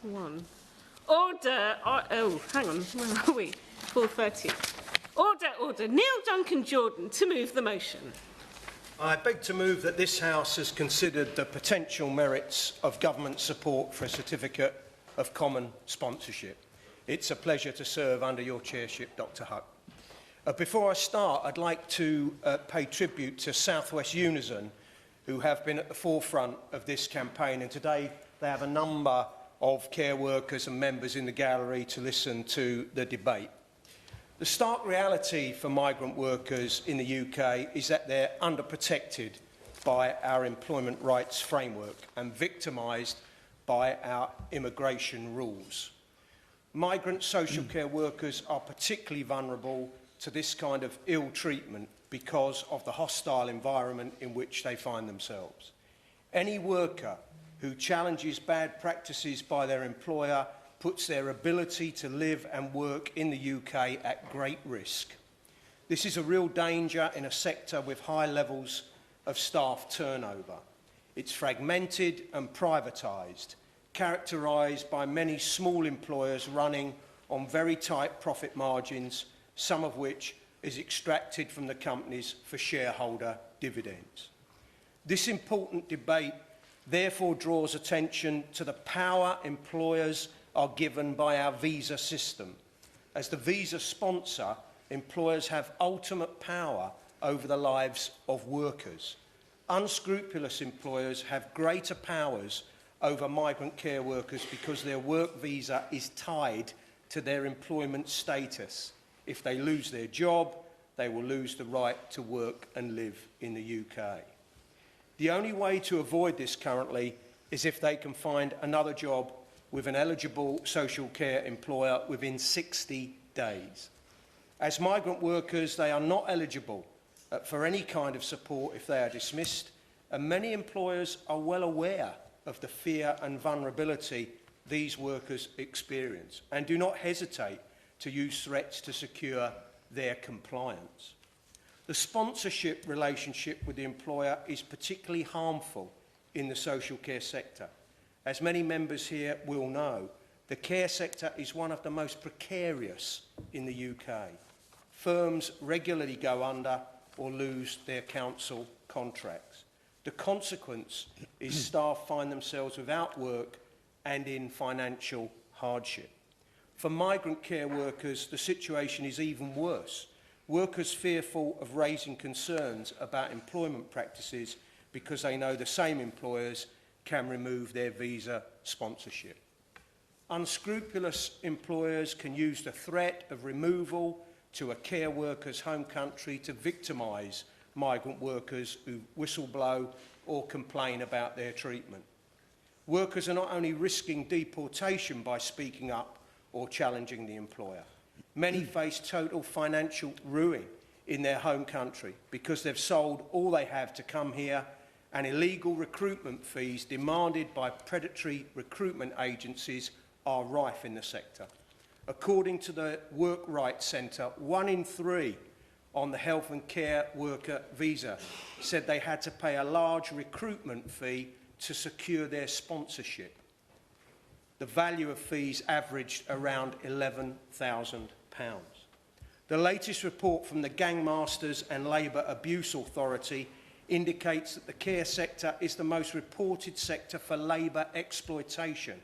One. Order. Oh, hang on. Where are we? 4:30. Order. Neil Duncan Jordan to move the motion. I beg to move that this House has considered the potential merits of government support for a certificate of common sponsorship. It's a pleasure to serve under your chairship, Dr. HoC. Before I start, I'd like to pay tribute to South West Unison, who have been at the forefront of this campaign, and today they have a number of care workers and members in the gallery to listen to the debate. The stark reality for migrant workers in the UK is that they're underprotected by our employment rights framework and victimised by our immigration rules. Migrant social care workers are particularly vulnerable to this kind of ill treatment because of the hostile environment in which they find themselves. Any worker who challenges bad practices by their employer puts their ability to live and work in the UK at great risk. This is a real danger in a sector with high levels of staff turnover. It's fragmented and privatised, characterised by many small employers running on very tight profit margins, some of which is extracted from the companies for shareholder dividends. This important debate therefore draws attention to the power employers are given by our visa system. As the visa sponsor, employers have ultimate power over the lives of workers. Unscrupulous employers have greater powers over migrant care workers because their work visa is tied to their employment status. If they lose their job, they will lose the right to work and live in the UK. The only way to avoid this currently is if they can find another job with an eligible social care employer within 60 days. As migrant workers, they are not eligible for any kind of support if they are dismissed, and many employers are well aware of the fear and vulnerability these workers experience and do not hesitate to use threats to secure their compliance. The sponsorship relationship with the employer is particularly harmful in the social care sector. As many members here will know, the care sector is one of the most precarious in the UK. Firms regularly go under or lose their council contracts. The consequence is staff find themselves without work and in financial hardship. For migrant care workers, the situation is even worse. Workers fearful of raising concerns about employment practices because they know the same employers can remove their visa sponsorship. Unscrupulous employers can use the threat of removal to a care worker's home country to victimise migrant workers who whistleblow or complain about their treatment. Workers are not only risking deportation by speaking up or challenging the employer. Many face total financial ruin in their home country because they've sold all they have to come here, and illegal recruitment fees demanded by predatory recruitment agencies are rife in the sector. According to the Work Rights Centre, 1 in 3 on the health and care worker visa said they had to pay a large recruitment fee to secure their sponsorship. The value of fees averaged around £11,000. The latest report from the Gangmasters and Labour Abuse Authority indicates that the care sector is the most reported sector for labour exploitation,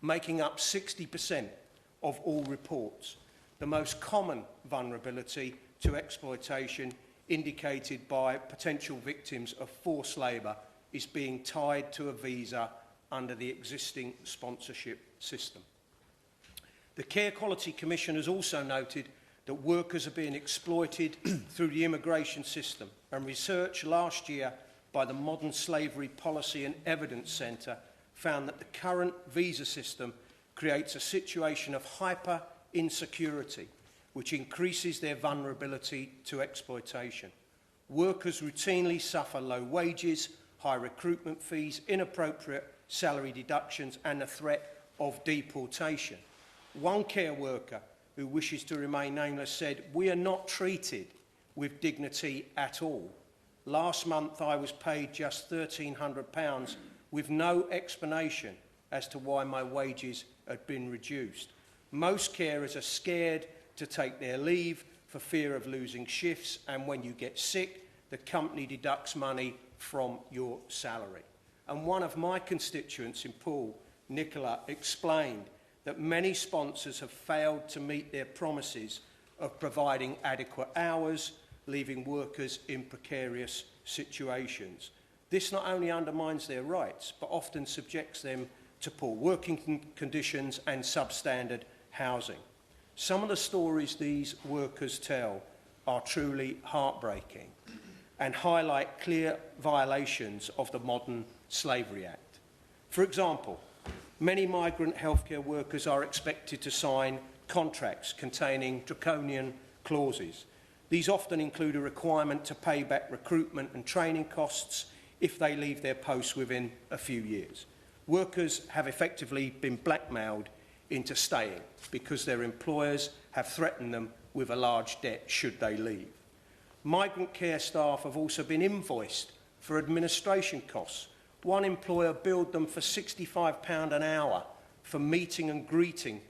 making up 60% of all reports. The most common vulnerability to exploitation indicated by potential victims of forced labour is being tied to a visa under the existing sponsorship system. The Care Quality Commission has also noted that workers are being exploited through the immigration system, and research last year by the Modern Slavery Policy and Evidence Centre found that the current visa system creates a situation of hyper-insecurity, which increases their vulnerability to exploitation. Workers routinely suffer low wages, high recruitment fees, inappropriate salary deductions, and the threat of deportation. One care worker who wishes to remain nameless said, "We are not treated with dignity at all. Last month I was paid just £1,300 with no explanation as to why my wages had been reduced. Most carers are scared to take their leave for fear of losing shifts, and when you get sick, the company deducts money from your salary. And one of my constituents in Poole, Nicola, explained that many sponsors have failed to meet their promises of providing adequate hours, leaving workers in precarious situations. This not only undermines their rights, but often subjects them to poor working conditions and substandard housing. Some of the stories these workers tell are truly heartbreaking and highlight clear violations of the Modern Slavery Act. For example, many migrant healthcare workers are expected to sign contracts containing draconian clauses. These often include a requirement to pay back recruitment and training costs if they leave their posts within a few years. Workers have effectively been blackmailed into staying because their employers have threatened them with a large debt should they leave. Migrant care staff have also been invoiced for administration costs. One employer billed them for £65 an hour for meeting and greeting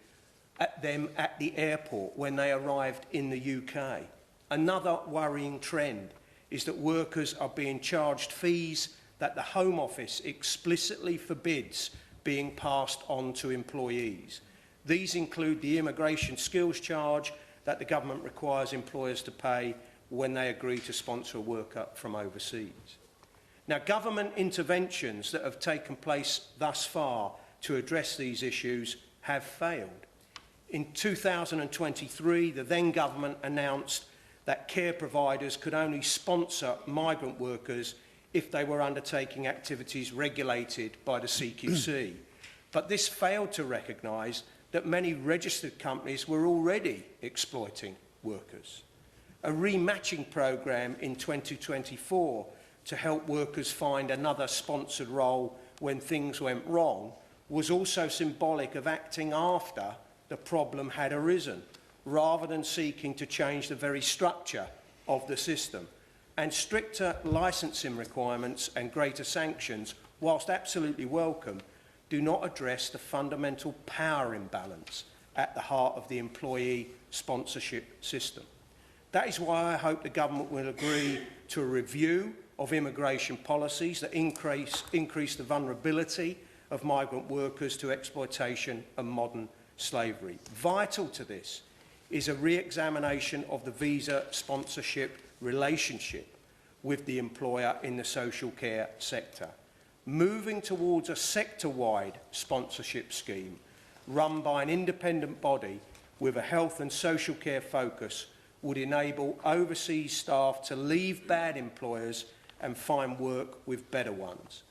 them at the airport when they arrived in the UK. Another worrying trend is that workers are being charged fees that the Home Office explicitly forbids being passed on to employees. These include the immigration skills charge that the government requires employers to pay when they agree to sponsor a worker from overseas. Now, government interventions that have taken place thus far to address these issues have failed. In 2023, the then government announced that care providers could only sponsor migrant workers if they were undertaking activities regulated by the CQC. But this failed to recognise that many registered companies were already exploiting workers. A rematching programme in 2024 to help workers find another sponsored role when things went wrong was also symbolic of acting after the problem had arisen, rather than seeking to change the very structure of the system. And stricter licensing requirements and greater sanctions, whilst absolutely welcome, do not address the fundamental power imbalance at the heart of the employee sponsorship system. That is why I hope the government will agree to a review of immigration policies that increase the vulnerability of migrant workers to exploitation and modern slavery. Vital to this is a re-examination of the visa sponsorship relationship with the employer in the social care sector. Moving towards a sector-wide sponsorship scheme run by an independent body with a health and social care focus would enable overseas staff to leave bad employers and find work with better ones.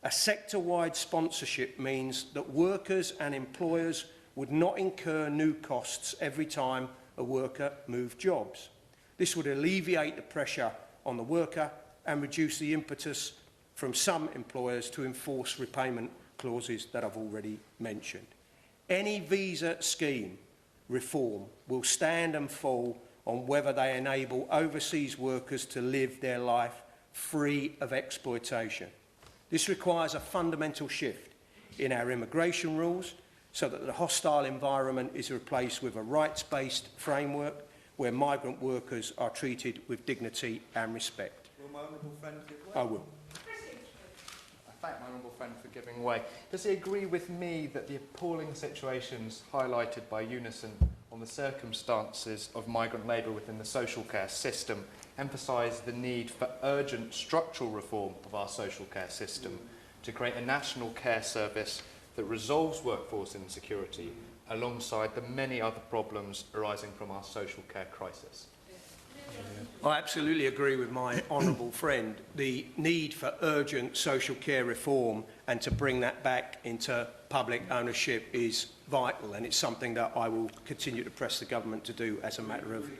A sector-wide sponsorship means that workers and employers would not incur new costs every time a worker moved jobs. This would alleviate the pressure on the worker and reduce the impetus from some employers to enforce repayment clauses that I've already mentioned. Any visa scheme reform will stand and fall on whether they enable overseas workers to live their life free of exploitation. This requires a fundamental shift in our immigration rules so that the hostile environment is replaced with a rights-based framework where migrant workers are treated with dignity and respect. Will my honourable friend give way? I will. I thank my honourable friend for giving way. Does he agree with me that the appalling situations highlighted by Unison on the circumstances of migrant labour within the social care system emphasise the need for urgent structural reform of our social care system to create a national care service that resolves workforce insecurity alongside the many other problems arising from our social care crisis? I absolutely agree with my honourable friend. The need for urgent social care reform and to bring that back into public ownership is vital, and it's something that I will continue to press the government to do as a matter of...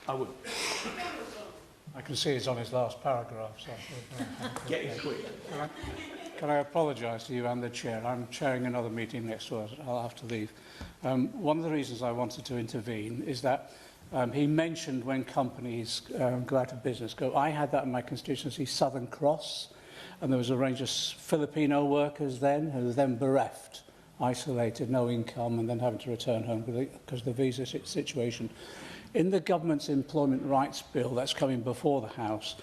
I will. I can see it's on his last paragraph. So Getting quick. Can I apologise to you and the chair? I'm chairing another meeting next door. I'll have to leave. One of the reasons I wanted to intervene is that he mentioned when companies go out of business. I had that in my constituency, Southern Cross. and there was a range of Filipino workers then who were then bereft, isolated, no income, and then having to return home because of the visa situation. In the government's employment rights bill that's coming before the House,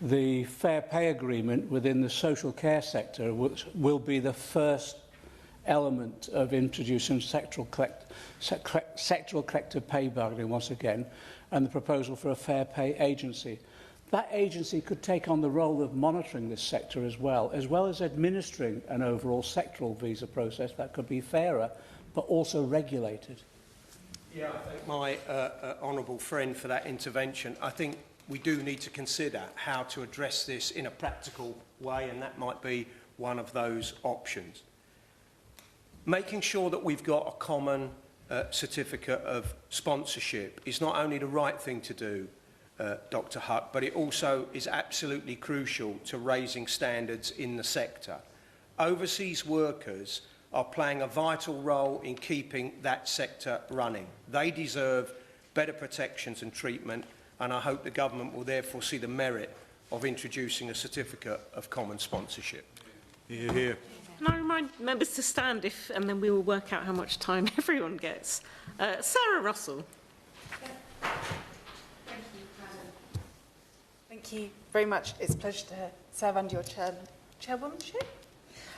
the fair pay agreement within the social care sector will be the first element of introducing sectoral collective pay bargaining once again, and the proposal for a fair pay agency. That agency could take on the role of monitoring this sector as well as administering an overall sectoral visa process that could be fairer, but also regulated. Yeah, I thank my honourable friend for that intervention. I think we do need to consider how to address this in a practical way, and that might be one of those options. Making sure that we've got a common certificate of sponsorship is not only the right thing to do, Dr. HoC, but it also is absolutely crucial to raising standards in the sector. Overseas workers are playing a vital role in keeping that sector running. They deserve better protections and treatment, and I hope the government will therefore see the merit of introducing a certificate of common sponsorship. Hear, hear. Can I remind members to stand and then we will work out how much time everyone gets. Sarah Russell. Thank you very much. It's a pleasure to serve under your chairwomanship.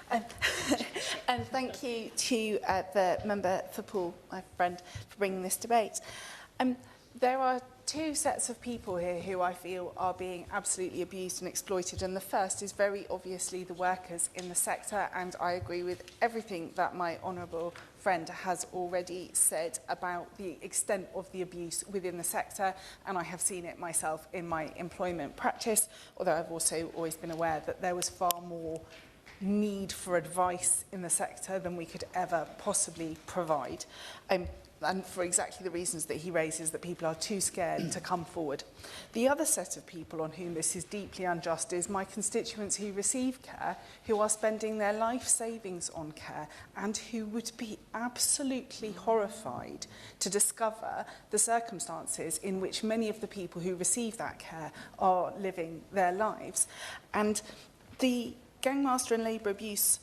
And thank you to the member for Poole, my friend, for bringing this debate. There are two sets of people here who I feel are being absolutely abused and exploited, and the first is very obviously the workers in the sector, and I agree with everything that my honourable friend has already said about the extent of the abuse within the sector, and I have seen it myself in my employment practice, although I've also always been aware that there was far more need for advice in the sector than we could ever possibly provide. And for exactly the reasons that he raises, that people are too scared to come forward. The other set of people on whom this is deeply unjust is my constituents who receive care, who are spending their life savings on care, and who would be absolutely horrified to discover the circumstances in which many of the people who receive that care are living their lives. And the Gangmaster and Labour Abuse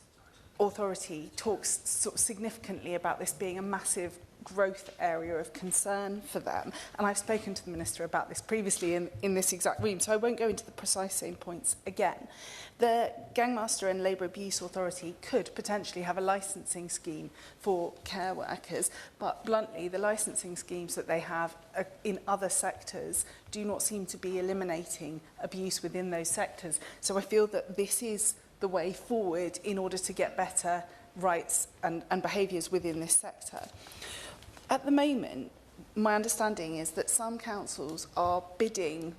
Authority talks sort of significantly about this being a massive growth area of concern for them. And I've spoken to the Minister about this previously in this exact room, so I won't go into the precise same points again. The Gangmaster and Labour Abuse Authority could potentially have a licensing scheme for care workers, but bluntly, the licensing schemes that they have in other sectors do not seem to be eliminating abuse within those sectors. So I feel that this is the way forward in order to get better rights and behaviours within this sector. At the moment, my understanding is that some councils are bidding,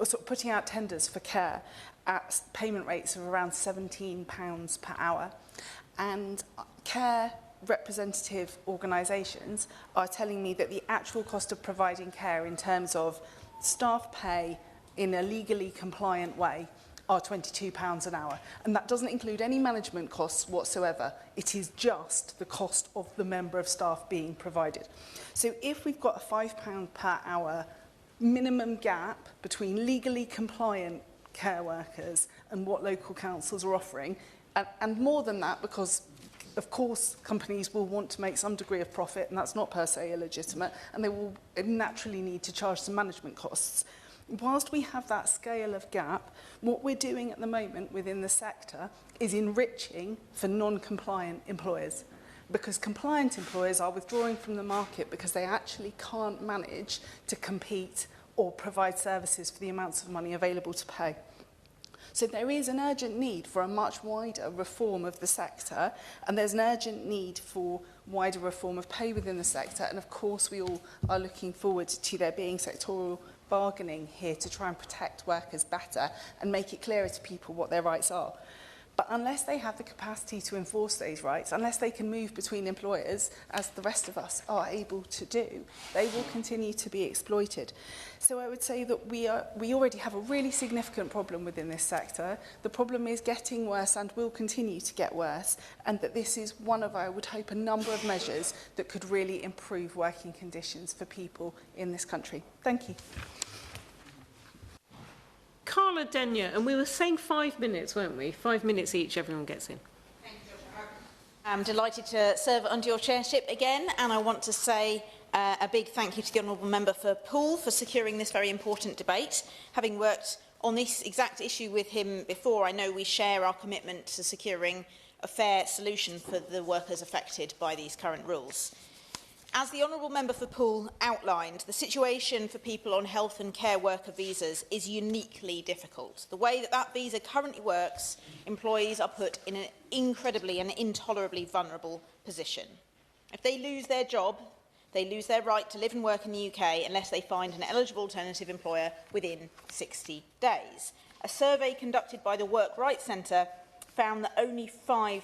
or sort of putting out tenders for care at payment rates of around £17 per hour. And care representative organisations are telling me that the actual cost of providing care in terms of staff pay in a legally compliant way are £22 an hour. And that doesn't include any management costs whatsoever. It is just the cost of the member of staff being provided. So if we've got a £5 per hour minimum gap between legally compliant care workers and what local councils are offering, and more than that, because of course companies will want to make some degree of profit, and that's not per se illegitimate, and they will naturally need to charge some management costs. Whilst we have that scale of gap, what we're doing at the moment within the sector is enriching for non-compliant employers, because compliant employers are withdrawing from the market because they actually can't manage to compete or provide services for the amounts of money available to pay. So there is an urgent need for a much wider reform of the sector, and there's an urgent need for wider reform of pay within the sector, and of course we all are looking forward to there being sectoral bargaining here to try and protect workers better and make it clearer to people what their rights are. But unless they have the capacity to enforce those rights, unless they can move between employers, as the rest of us are able to do, they will continue to be exploited. So I would say that we already have a really significant problem within this sector. The problem is getting worse and will continue to get worse, and that this is one of, I would hope, a number of measures that could really improve working conditions for people in this country. Thank you. Carla Denyer, and we were saying 5 minutes, weren't we? 5 minutes each, everyone gets in. I'm delighted to serve under your chairship again, and I want to say a big thank you to the Honourable Member for Poole for securing this very important debate. Having worked on this exact issue with him before, I know we share our commitment to securing a fair solution for the workers affected by these current rules. As the Honourable Member for Poole outlined, the situation for people on health and care worker visas is uniquely difficult. The way that that visa currently works, employees are put in an incredibly and intolerably vulnerable position. If they lose their job, they lose their right to live and work in the UK unless they find an eligible alternative employer within 60 days. A survey conducted by the Work Rights Centre found that only 5%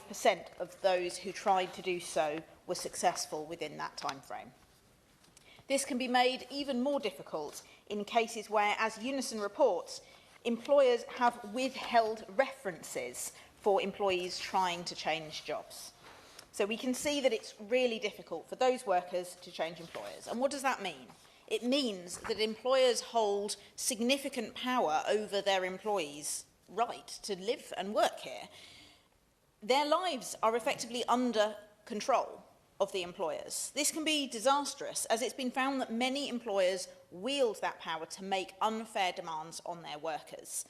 of those who tried to do so were successful within that time frame. This can be made even more difficult in cases where, as Unison reports, employers have withheld references for employees trying to change jobs. So we can see that it's really difficult for those workers to change employers. And what does that mean? It means that employers hold significant power over their employees' right to live and work here. Their lives are effectively under control of the employers. This can be disastrous, as it's been found that many employers wield that power to make unfair demands on their workers.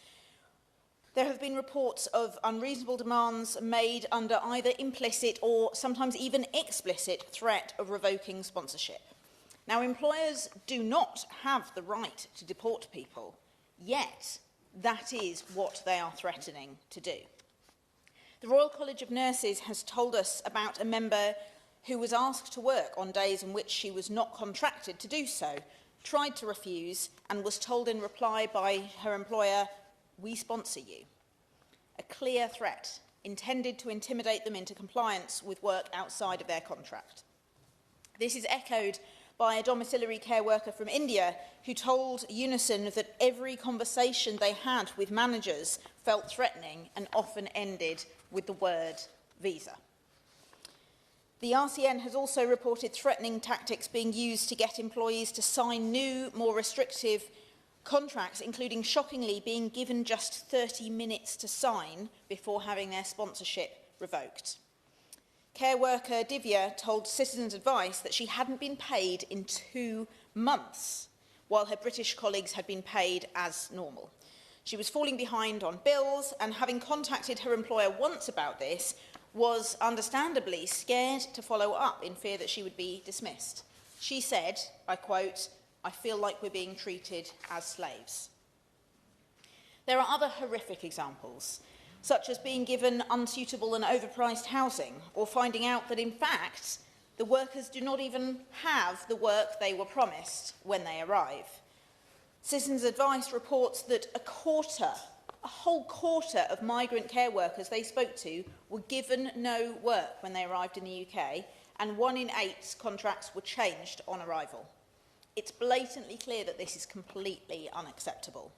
There have been reports of unreasonable demands made under either implicit or sometimes even explicit threat of revoking sponsorship. Now, employers do not have the right to deport people, yet that is what they are threatening to do. The Royal College of Nurses has told us about a member who was asked to work on days in which she was not contracted to do so, tried to refuse, and was told in reply by her employer, "We sponsor you." A clear threat intended to intimidate them into compliance with work outside of their contract. This is echoed by a domiciliary care worker from India who told Unison that every conversation they had with managers felt threatening and often ended with the word visa. The RCN has also reported threatening tactics being used to get employees to sign new, more restrictive contracts, including, shockingly, being given just 30 minutes to sign before having their sponsorship revoked. Care worker Divya told Citizens Advice that she hadn't been paid in 2 months, while her British colleagues had been paid as normal. She was falling behind on bills, and having contacted her employer once about this, was understandably scared to follow up in fear that she would be dismissed. She said, I quote, "I feel like we're being treated as slaves." There are other horrific examples, such as being given unsuitable and overpriced housing, or finding out that, in fact, the workers do not even have the work they were promised when they arrive. Citizens Advice reports that a whole quarter of migrant care workers they spoke to were given no work when they arrived in the UK, and 1 in 8 contracts were changed on arrival. It's blatantly clear that this is completely unacceptable.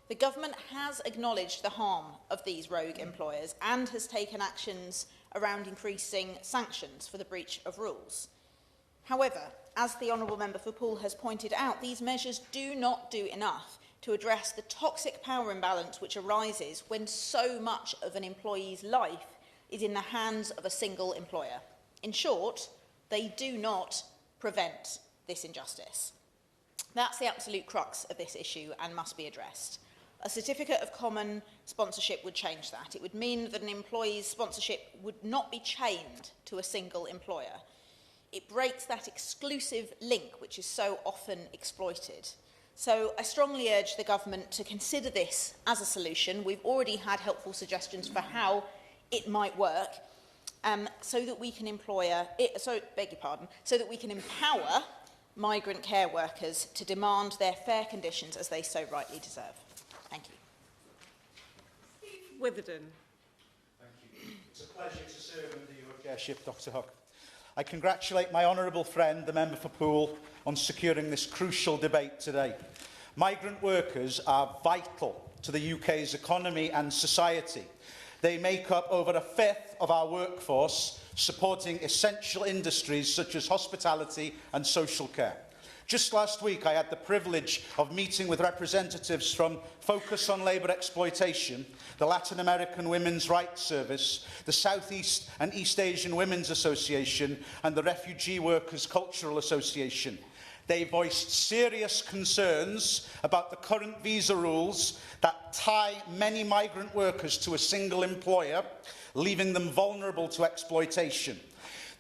The government has acknowledged the harm of these rogue employers and has taken actions around increasing sanctions for the breach of rules. However, as the Honourable Member for Poole has pointed out, these measures do not do enough to address the toxic power imbalance which arises when so much of an employee's life is in the hands of a single employer. In short, they do not prevent this injustice. That's the absolute crux of this issue and must be addressed. A certificate of common sponsorship would change that. It would mean that an employee's sponsorship would not be chained to a single employer. It breaks that exclusive link which is so often exploited. So I strongly urge the government to consider this as a solution. We've already had helpful suggestions for how it might work, so that we can empower migrant care workers to demand their fair conditions as they so rightly deserve. Thank you. Witherden. Thank you. It's a pleasure to serve under your chairship, Dr HoC. I congratulate my honourable friend, the Member for Poole, on securing this crucial debate today. Migrant workers are vital to the UK's economy and society. They make up over 1/5 of our workforce, supporting essential industries such as hospitality and social care. Just last week, I had the privilege of meeting with representatives from Focus on Labour Exploitation, the Latin American Women's Rights Service, the South East and East Asian Women's Association, and the Refugee Workers Cultural Association. They voiced serious concerns about the current visa rules that tie many migrant workers to a single employer, leaving them vulnerable to exploitation.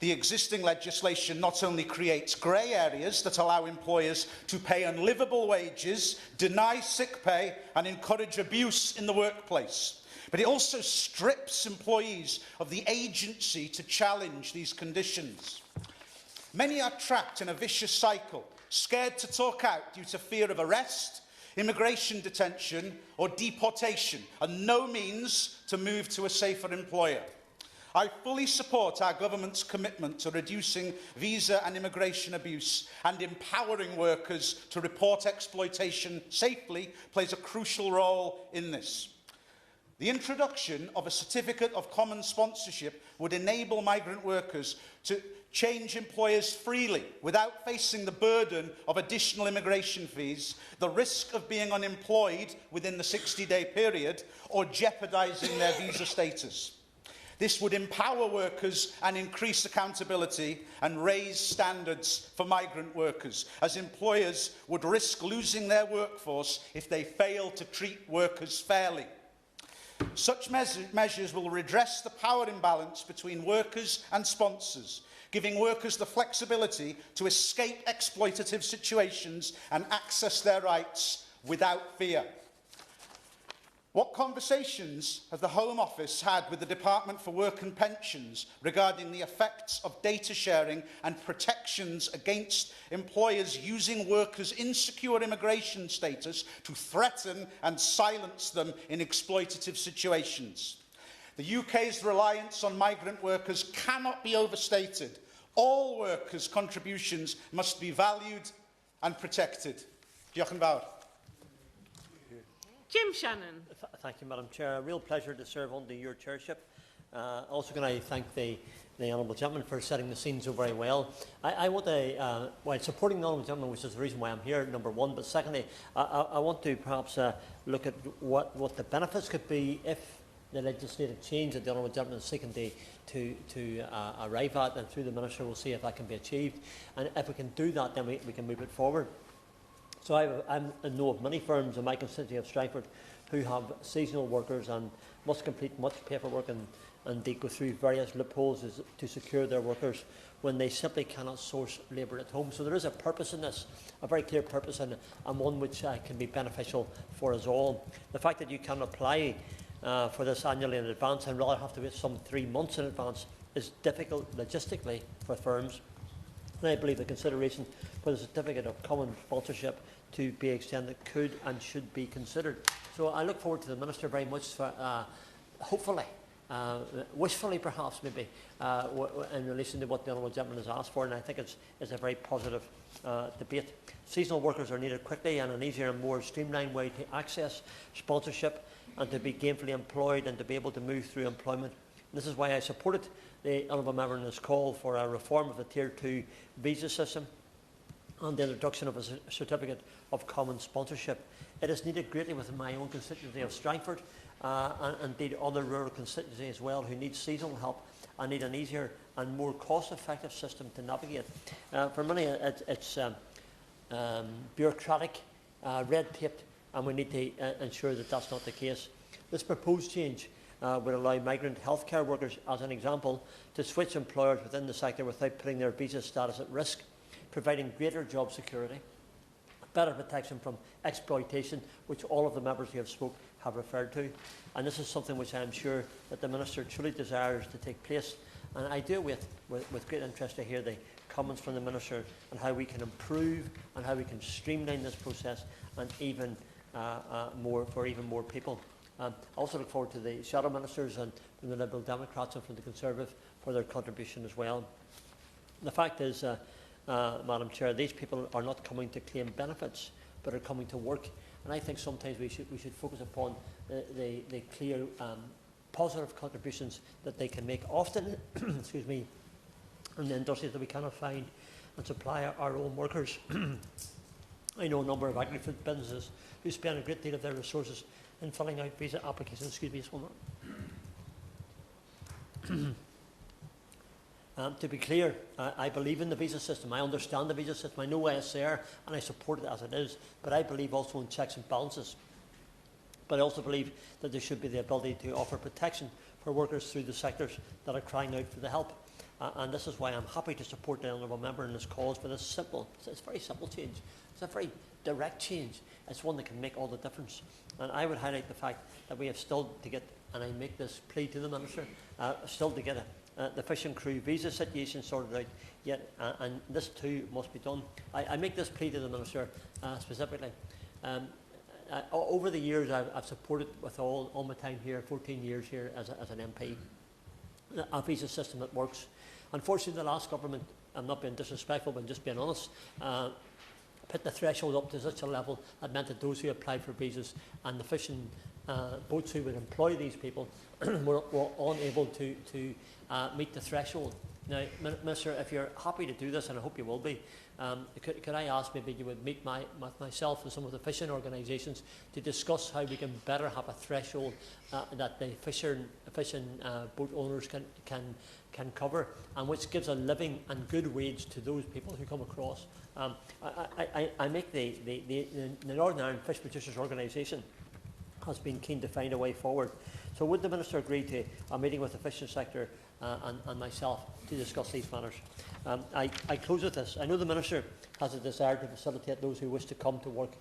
The existing legislation not only creates grey areas that allow employers to pay unlivable wages, deny sick pay and encourage abuse in the workplace, but it also strips employees of the agency to challenge these conditions. Many are trapped in a vicious cycle, scared to talk out due to fear of arrest, immigration detention or deportation, and no means to move to a safer employer. I fully support our government's commitment to reducing visa and immigration abuse, and empowering workers to report exploitation safely plays a crucial role in this. The introduction of a certificate of common sponsorship would enable migrant workers to change employers freely without facing the burden of additional immigration fees, the risk of being unemployed within the 60-day period, or jeopardising their visa status. This would empower workers and increase accountability and raise standards for migrant workers, as employers would risk losing their workforce if they fail to treat workers fairly. Such measures will redress the power imbalance between workers and sponsors, giving workers the flexibility to escape exploitative situations and access their rights without fear. What conversations has the Home Office had with the Department for Work and Pensions regarding the effects of data sharing and protections against employers using workers' insecure immigration status to threaten and silence them in exploitative situations? The UK's reliance on migrant workers cannot be overstated. All workers' contributions must be valued and protected. Diolch yn fawr. Jim Shannon. Thank you, Madam Chair. A real pleasure to serve under your chairship. Also, can I thank the Honourable Gentleman for setting the scene so very well. I want to, while supporting the Honourable Gentleman, which is the reason why I'm here, number one, but secondly, I want to perhaps look at what the benefits could be if the legislative change that the Honourable Gentleman is seeking to arrive at, and through the Minister we'll see if that can be achieved. And if we can do that, then we can move it forward. So I know of many firms in my constituency of Strangford who have seasonal workers and must complete much paperwork and they go through various loopholes to secure their workers when they simply cannot source labour at home. So there is a purpose in this, a very clear purpose, and one which can be beneficial for us all. The fact that you can apply for this annually in advance and rather have to wait some 3 months in advance is difficult logistically for firms. And I believe the consideration for the certificate of common sponsorship to be extended could and should be considered. So I look forward to the Minister very much for, hopefully, wishfully perhaps maybe, in relation to what the Honourable Gentleman has asked for, and I think it's a very positive debate. Seasonal workers are needed quickly, and an easier and more streamlined way to access sponsorship and to be gainfully employed and to be able to move through employment. And this is why I supported the Honourable Member in his call for a reform of the Tier 2 visa system and the introduction of a certificate of common sponsorship. It is needed greatly within my own constituency of Strangford and indeed other rural constituencies as well who need seasonal help and need an easier and more cost-effective system to navigate. For many it's bureaucratic, red-taped, and we need to ensure that that's not the case. This proposed change would allow migrant healthcare workers, as an example, to switch employers within the sector without putting their visa status at risk, providing greater job security, better protection from exploitation, which all of the members who have spoken have referred to. And this is something which I am sure that the Minister truly desires to take place. And I do with great interest to hear the comments from the Minister on how we can improve and how we can streamline this process and even more for even more people. I also look forward to the Shadow Ministers and from the Liberal Democrats and from the Conservative for their contribution as well. The fact is, Madam Chair, these people are not coming to claim benefits, but are coming to work. And I think sometimes we should focus upon the clear positive contributions that they can make. Often, excuse me, in the industries that we cannot find and supply our own workers. I know a number of agri-food businesses who spend a great deal of their resources in filling out visa applications. Excuse me, just one moment. To be clear, I believe in the visa system. I understand the visa system. I know why it's there, and I support it as it is. But I believe also in checks and balances. But I also believe that there should be the ability to offer protection for workers through the sectors that are crying out for the help. And this is why I'm happy to support the honourable member in this cause for this simple, it's a very simple change. It's a very direct change. It's one that can make all the difference. And I would highlight the fact that we have still to get, and I make this plea to the Minister, still to get the fishing crew visa situation sorted out yet, and this too must be done. I make this plea to the Minister specifically. Over the years, I've supported with all my time here, 14 years here as an MP, a visa system that works. Unfortunately, the last government, I'm not being disrespectful, but just being honest, put the threshold up to such a level that meant that those who applied for visas and the fishing boats who would employ these people were unable to meet the threshold. Now, Minister, if you're happy to do this, and I hope you will be, could I ask maybe you would meet myself and some of the fishing organisations to discuss how we can better have a threshold that the fishing boat owners can cover, and which gives a living and good wage to those people who come across. I make the Northern Ireland Fish Producers Organisation has been keen to find a way forward. So would the Minister agree to a meeting with the fishing sector and myself to discuss these matters? I close with this. I know the Minister has a desire to facilitate those who wish to come to work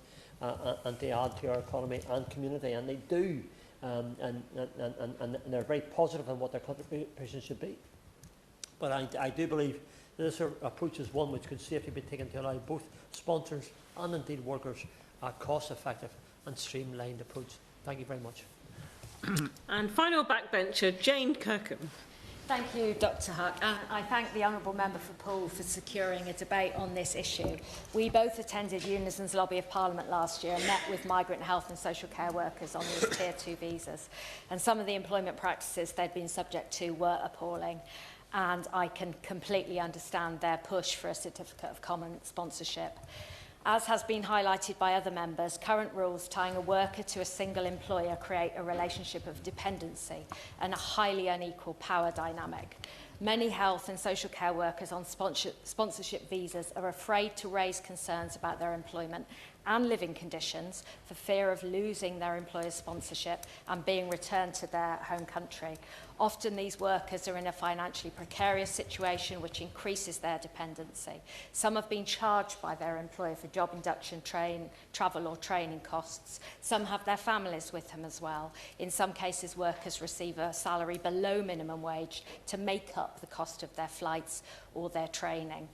and to add to our economy and community, and they do, and they're very positive on what their contribution should be. But I do believe that this approach is one which could safely be taken to allow both sponsors and indeed workers a cost-effective and streamlined approach. Thank you very much. And final backbencher, Jane Kirkham. Thank you, Dr Huck. I thank the Honourable Member for Poole for securing a debate on this issue. We both attended Unison's Lobby of Parliament last year and met with migrant health and social care workers on these Tier 2 visas. And some of the employment practices they'd been subject to were appalling. And I can completely understand their push for a certificate of common sponsorship. As has been highlighted by other members, current rules tying a worker to a single employer create a relationship of dependency and a highly unequal power dynamic. Many health and social care workers on sponsorship visas are afraid to raise concerns about their employment and living conditions for fear of losing their employer's sponsorship and being returned to their home country. Often these workers are in a financially precarious situation which increases their dependency. Some have been charged by their employer for job induction, travel or training costs. Some have their families with them as well. In some cases, workers receive a salary below minimum wage to make up the cost of their flights or their training.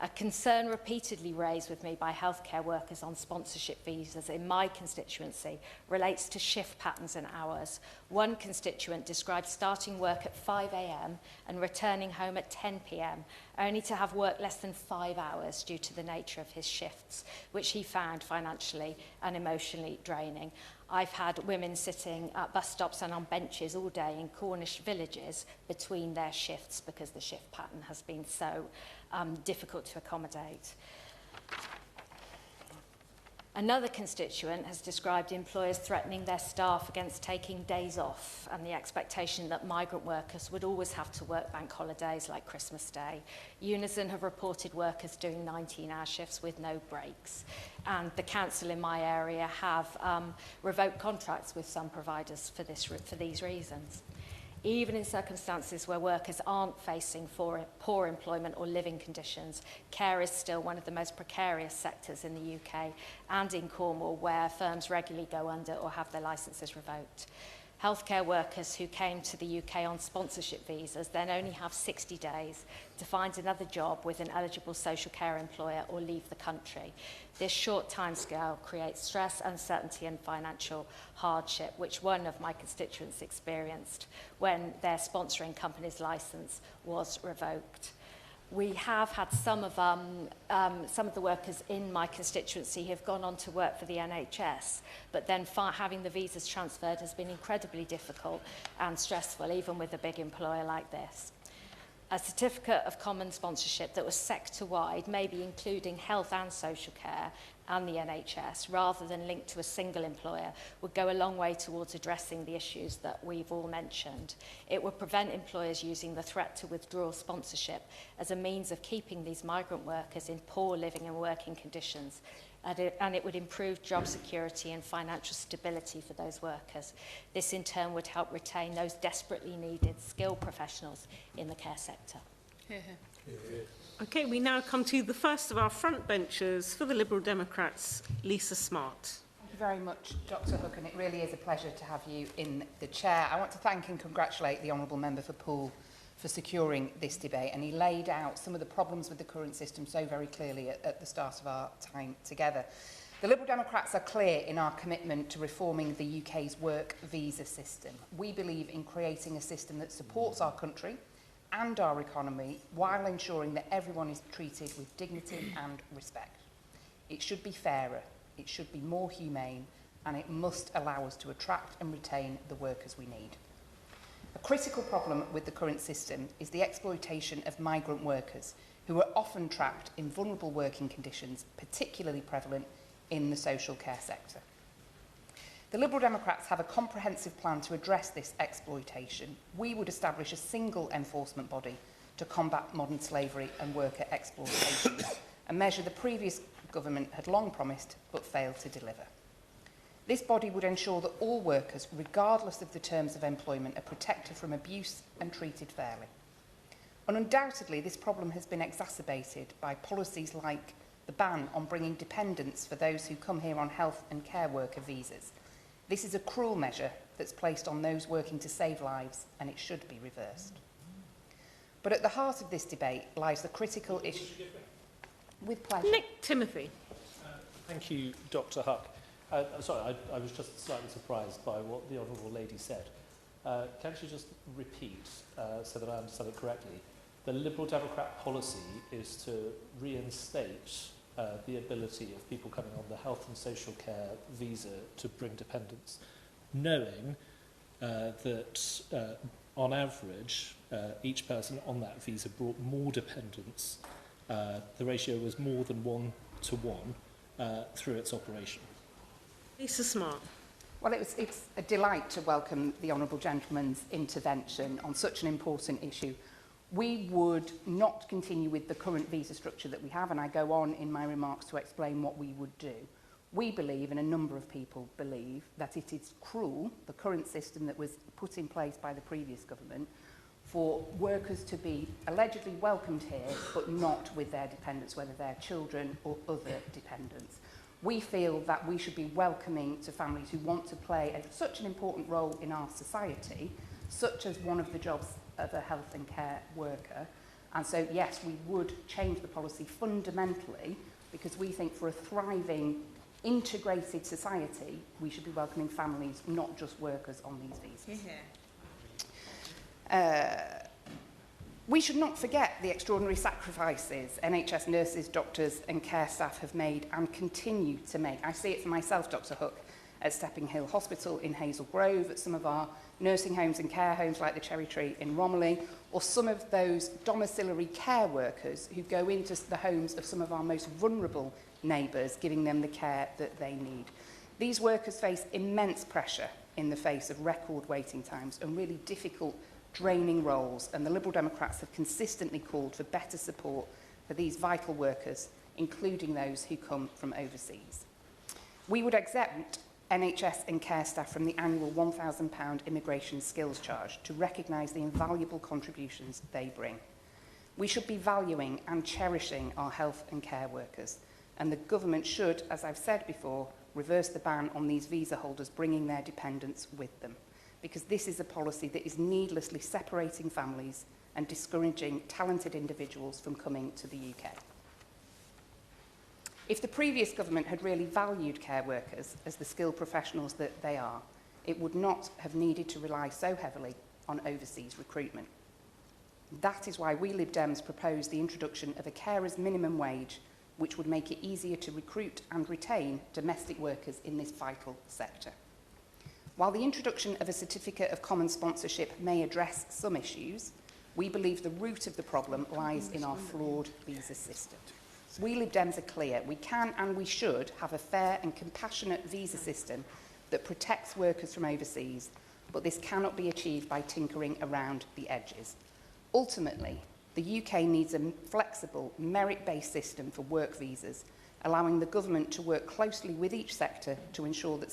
A concern repeatedly raised with me by healthcare workers on sponsorship visas in my constituency relates to shift patterns and hours. One constituent described starting work at 5 a.m. and returning home at 10 p.m, only to have worked less than 5 hours due to the nature of his shifts, which he found financially and emotionally draining. I've had women sitting at bus stops and on benches all day in Cornish villages between their shifts because the shift pattern has been so difficult to accommodate. Another constituent has described employers threatening their staff against taking days off and the expectation that migrant workers would always have to work bank holidays like Christmas Day. Unison have reported workers doing 19-hour shifts with no breaks. And the council in my area have revoked contracts with some providers for these reasons. Even in circumstances where workers aren't facing poor employment or living conditions, care is still one of the most precarious sectors in the UK and in Cornwall, where firms regularly go under or have their licences revoked. Healthcare workers who came to the UK on sponsorship visas then only have 60 days to find another job with an eligible social care employer or leave the country. This short timescale creates stress, uncertainty and financial hardship, which one of my constituents experienced when their sponsoring company's licence was revoked. We have had some of the workers in my constituency have gone on to work for the NHS, but then having the visas transferred has been incredibly difficult and stressful, even with a big employer like this. a certificate of common sponsorship that was sector-wide, maybe including health and social care and the NHS, rather than linked to a single employer, would go a long way towards addressing the issues that we've all mentioned. It would prevent employers using the threat to withdraw sponsorship as a means of keeping these migrant workers in poor living and working conditions, and it would improve job security and financial stability for those workers. This in turn would help retain those desperately needed skilled professionals in the care sector. Okay, we now come to the first of our front benchers for the Liberal Democrats, Lisa Smart. Thank you very much, Dr Hook, and it really is a pleasure to have you in the chair. I want to thank and congratulate the Honourable Member for Poole for securing this debate, and he laid out some of the problems with the current system so very clearly at the start of our time together. The Liberal Democrats are clear in our commitment to reforming the UK's work visa system. We believe in creating a system that supports our country and our economy while ensuring that everyone is treated with dignity and respect. It should be fairer, it should be more humane, and it must allow us to attract and retain the workers we need. A critical problem with the current system is the exploitation of migrant workers who are often trapped in vulnerable working conditions, particularly prevalent in the social care sector. The Liberal Democrats have a comprehensive plan to address this exploitation. We would establish a single enforcement body to combat modern slavery and worker exploitation, a measure the previous government had long promised but failed to deliver. This body would ensure that all workers, regardless of the terms of employment, are protected from abuse and treated fairly. And undoubtedly, this problem has been exacerbated by policies like the ban on bringing dependents for those who come here on health and care worker visas. This is a cruel measure that's placed on those working to save lives, and it should be reversed. But at the heart of this debate lies the critical issue. With pleasure. Nick Timothy. Thank you, Dr Huck. Sorry, I was just slightly surprised by what the Honourable Lady said. Can she just repeat, so that I understand it correctly? The Liberal Democrat policy is to reinstate the ability of people coming on the health and social care visa to bring dependents, knowing that on average each person on that visa brought more dependents. The ratio was more than 1 to 1 through its operation. Lisa Smart. Well, it's a delight to welcome the Honourable Gentleman's intervention on such an important issue. We would not continue with the current visa structure that we have, and I go on in my remarks to explain what we would do. We believe, and a number of people believe, that it is cruel, the current system that was put in place by the previous government, for workers to be allegedly welcomed here, but not with their dependents, whether they're children or other dependents. We feel that we should be welcoming to families who want to play such an important role in our society, such as one of the jobs of a health and care worker. And so, yes, we would change the policy fundamentally, because we think for a thriving, integrated society, we should be welcoming families, not just workers on these visas. We should not forget the extraordinary sacrifices NHS nurses, doctors and care staff have made and continue to make. I see it for myself, Dr Hook, at Stepping Hill Hospital in Hazel Grove, at some of our nursing homes and care homes like the Cherry Tree in Romilly, or some of those domiciliary care workers who go into the homes of some of our most vulnerable neighbours, giving them the care that they need. These workers face immense pressure in the face of record waiting times and really difficult, draining roles, and the Liberal Democrats have consistently called for better support for these vital workers, including those who come from overseas. We would exempt NHS and care staff from the annual £1,000 immigration skills charge to recognise the invaluable contributions they bring. We should be valuing and cherishing our health and care workers, and the government should, as I've said before, reverse the ban on these visa holders bringing their dependents with them, because this is a policy that is needlessly separating families and discouraging talented individuals from coming to the UK. If the previous government had really valued care workers as the skilled professionals that they are, it would not have needed to rely so heavily on overseas recruitment. That is why we Lib Dems propose the introduction of a carer's minimum wage, which would make it easier to recruit and retain domestic workers in this vital sector. While the introduction of a certificate of common sponsorship may address some issues, We believe the root of the problem lies in our flawed visa system. We Lib Dems are clear. We can and we should have a fair and compassionate visa system that protects workers from overseas, but this cannot be achieved by tinkering around the edges. Ultimately, the UK needs a flexible, merit-based system for work visas, allowing the government to work closely with each sector to ensure that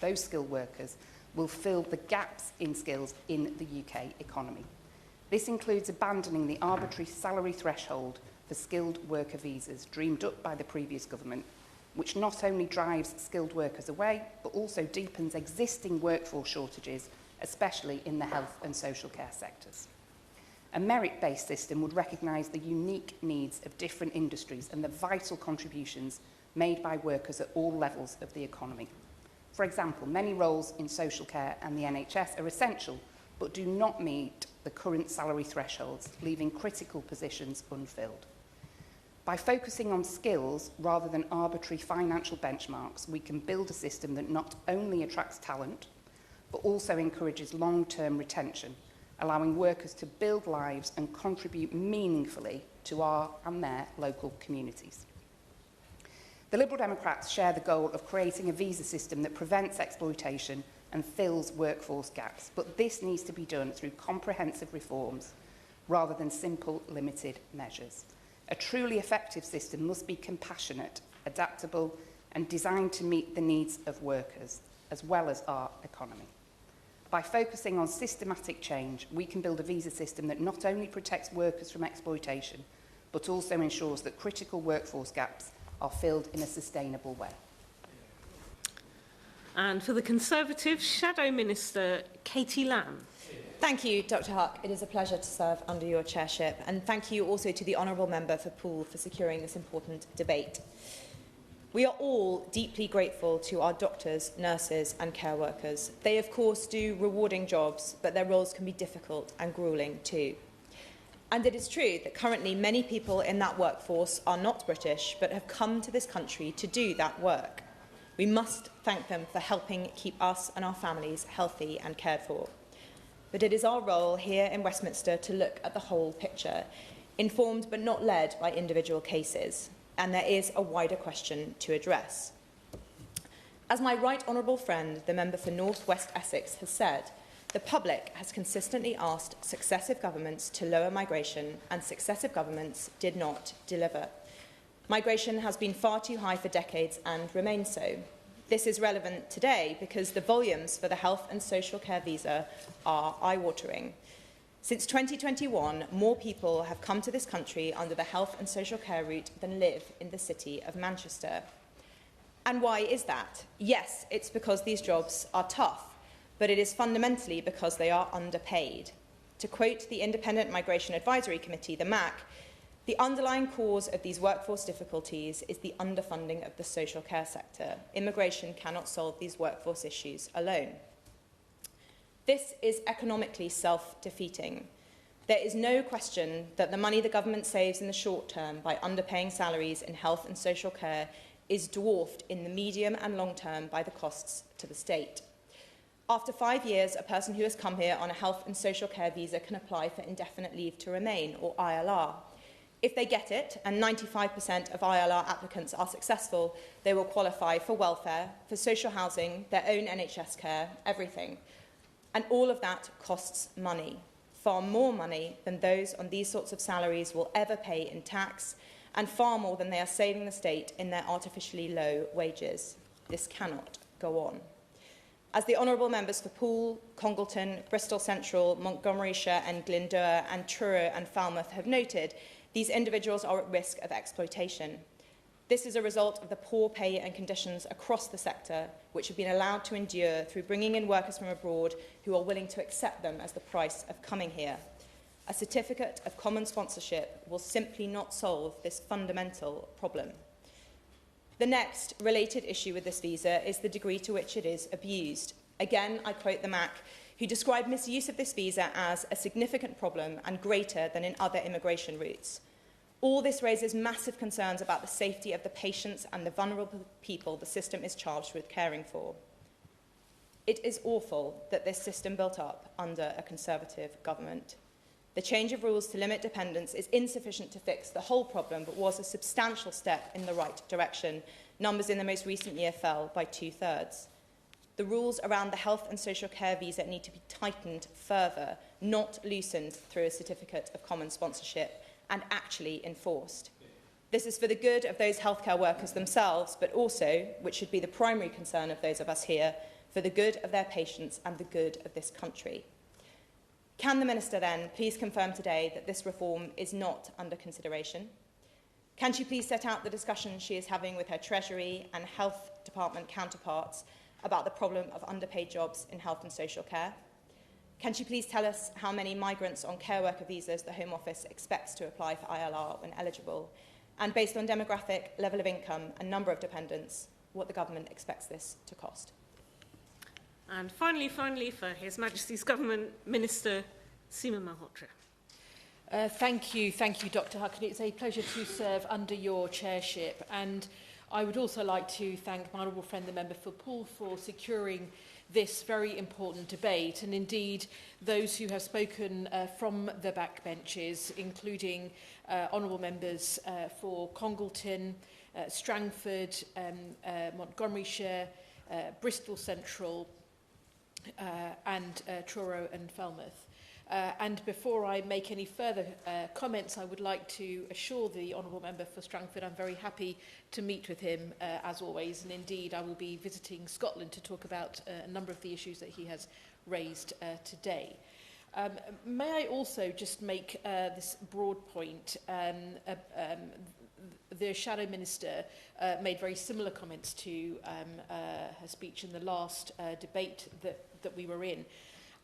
those skilled workers, will fill the gaps in skills in the UK economy. This includes abandoning the arbitrary salary threshold for skilled worker visas dreamed up by the previous government, which not only drives skilled workers away, but also deepens existing workforce shortages, especially in the health and social care sectors. A merit-based system would recognise the unique needs of different industries and the vital contributions made by workers at all levels of the economy. For example, many roles in social care and the NHS are essential, but do not meet the current salary thresholds, leaving critical positions unfilled. By focusing on skills rather than arbitrary financial benchmarks, we can build a system that not only attracts talent, but also encourages long-term retention, allowing workers to build lives and contribute meaningfully to our and their local communities. The Liberal Democrats share the goal of creating a visa system that prevents exploitation and fills workforce gaps, but this needs to be done through comprehensive reforms rather than simple, limited measures. A truly effective system must be compassionate, adaptable, and designed to meet the needs of workers, as well as our economy. By focusing on systematic change, we can build a visa system that not only protects workers from exploitation, but also ensures that critical workforce gaps are filled in a sustainable way. And for the Conservative, Shadow Minister Katie Lamb. Thank you, Dr Huck. It is a pleasure to serve under your chairship. And thank you also to the Honourable Member for Poole for securing this important debate. We are all deeply grateful to our doctors, nurses and care workers. They, of course, do rewarding jobs, but their roles can be difficult and gruelling too. And it is true that currently many people in that workforce are not British, but have come to this country to do that work. We must thank them for helping keep us and our families healthy and cared for. But it is our role here in Westminster to look at the whole picture, informed but not led by individual cases. And there is a wider question to address. As my right honourable friend, the member for North West Essex, has said, the public has consistently asked successive governments to lower migration, and successive governments did not deliver. Migration has been far too high for decades and remains so. This is relevant today because the volumes for the health and social care visa are eye-watering. Since 2021, more people have come to this country under the health and social care route than live in the city of Manchester. And why is that? Yes, it's because these jobs are tough, but it is fundamentally because they are underpaid. To quote the Independent Migration Advisory Committee, the MAC, the underlying cause of these workforce difficulties is the underfunding of the social care sector. Immigration cannot solve these workforce issues alone. This is economically self-defeating. There is no question that the money the government saves in the short term by underpaying salaries in health and social care is dwarfed in the medium and long term by the costs to the state. After 5 years, a person who has come here on a health and social care visa can apply for indefinite leave to remain, or ILR. If they get it, and 95% of ILR applicants are successful, they will qualify for welfare, for social housing, their own NHS care, everything. And all of that costs money, far more money than those on these sorts of salaries will ever pay in tax, and far more than they are saving the state in their artificially low wages. This cannot go on. As the honourable members for Poole, Congleton, Bristol Central, Montgomeryshire and Glyndŵr and Truro and Falmouth have noted, these individuals are at risk of exploitation. This is a result of the poor pay and conditions across the sector, which have been allowed to endure through bringing in workers from abroad who are willing to accept them as the price of coming here. A certificate of common sponsorship will simply not solve this fundamental problem. The next related issue with this visa is the degree to which it is abused. Again, I quote the MAC, who described misuse of this visa as a significant problem and greater than in other immigration routes. All this raises massive concerns about the safety of the patients and the vulnerable people the system is charged with caring for. It is awful that this system built up under a Conservative government. The change of rules to limit dependence is insufficient to fix the whole problem, but was a substantial step in the right direction. Numbers in the most recent year fell by 2/3. The rules around the health and social care visa need to be tightened further, not loosened through a certificate of common sponsorship, and actually enforced. This is for the good of those healthcare workers themselves, but also, which should be the primary concern of those of us here, for the good of their patients and the good of this country. Can the Minister then please confirm today that this reform is not under consideration? Can she please set out the discussion she is having with her Treasury and Health Department counterparts about the problem of underpaid jobs in health and social care? Can she please tell us how many migrants on care worker visas the Home Office expects to apply for ILR when eligible? And based on demographic, level of income and number of dependents, what the government expects this to cost? And finally, for His Majesty's Government, Minister Seema Malhotra. Thank you, Dr. Huck. It's a pleasure to serve under your chairship. And I would also like to thank my honourable friend, the member for Poole, for securing this very important debate, and indeed those who have spoken from the backbenches, including honourable members for Congleton, Strangford, Montgomeryshire, Bristol Central, and Truro and Falmouth. And before I make any further comments, I would like to assure the honourable member for Strangford I'm very happy to meet with him, as always, and indeed I will be visiting Scotland to talk about a number of the issues that he has raised today. May I also just make this broad point? The Shadow Minister made very similar comments to her speech in the last debate that we were in.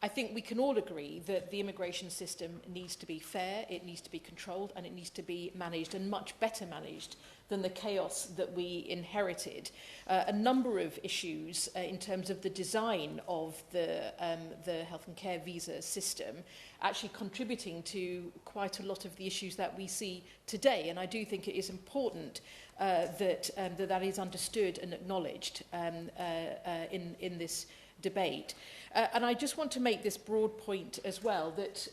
I think we can all agree that the immigration system needs to be fair, it needs to be controlled, and it needs to be managed, and much better managed than the chaos that we inherited. A number of issues in terms of the design of the health and care visa system actually contributing to quite a lot of the issues that we see today. And I do think it is important that is understood and acknowledged in this debate. And I just want to make this broad point as well, that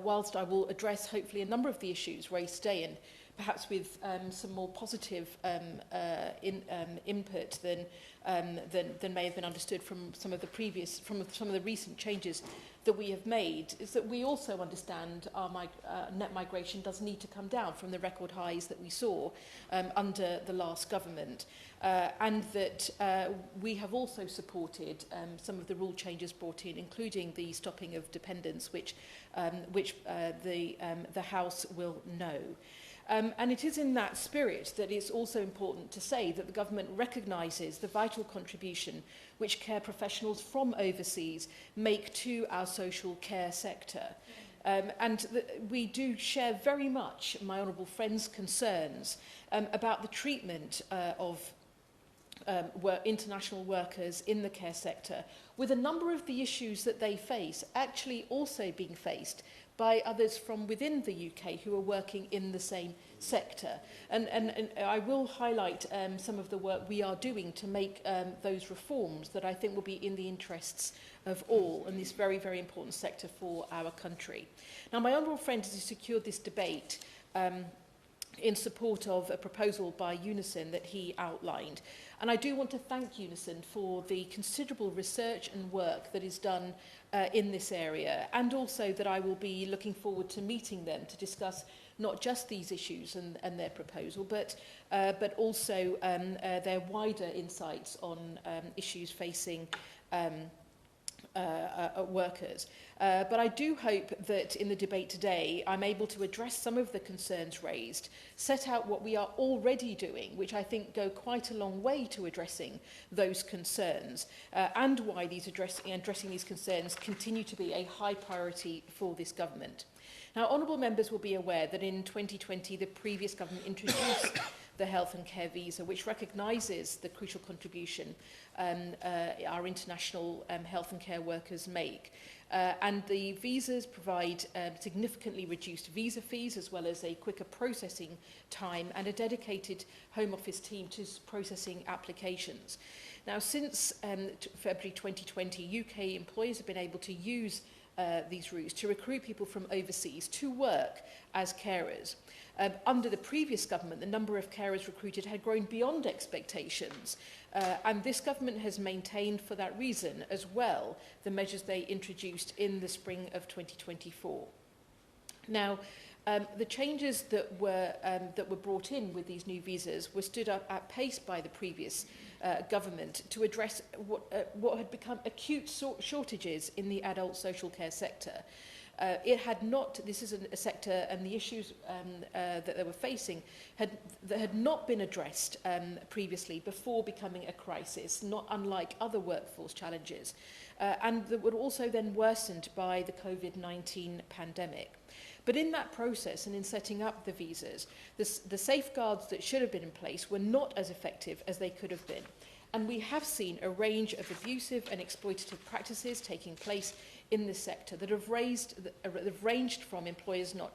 whilst I will address hopefully a number of the issues raised today, and perhaps with some more positive input than may have been understood from some of the recent changes that we have made, is that we also understand our net migration does need to come down from the record highs that we saw under the last government, and that we have also supported some of the rule changes brought in, including the stopping of dependence, which the House will know. And it is in that spirit that it's also important to say that the government recognises the vital contribution which care professionals from overseas make to our social care sector. We do share very much my honourable friend's concerns about the treatment of international workers in the care sector, with a number of the issues that they face actually also being faced by others from within the UK who are working in the same sector. And I will highlight some of the work we are doing to make those reforms that I think will be in the interests of all in this very, very important sector for our country. Now, my honourable friend has secured this debate in support of a proposal by Unison that he outlined. And I do want to thank Unison for the considerable research and work that is done in this area, and also that I will be looking forward to meeting them to discuss not just these issues and their proposal, but also their wider insights on issues facing workers. But I do hope that in the debate today I'm able to address some of the concerns raised, set out what we are already doing, which I think go quite a long way to addressing those concerns, and why addressing these concerns continue to be a high priority for this government. Now, honourable members will be aware that in 2020 the previous government introduced the health and care visa, which recognises the crucial contribution our international health and care workers make. And the visas provide significantly reduced visa fees, as well as a quicker processing time and a dedicated Home Office team to processing applications. Now, since February 2020, UK employers have been able to use these routes to recruit people from overseas to work as carers. Under the previous government, the number of carers recruited had grown beyond expectations, and this government has maintained for that reason as well the measures they introduced in the spring of 2024. Now, the changes that were brought in with these new visas were stood up at pace by the previous government to address what had become acute shortages in the adult social care sector. It had not, this is a sector, and the issues that they were facing that had not been addressed previously before becoming a crisis, not unlike other workforce challenges, and that were also then worsened by the COVID-19 pandemic. But in that process and in setting up the visas, the safeguards that should have been in place were not as effective as they could have been. And we have seen a range of abusive and exploitative practices taking place in this sector that have ranged from employers not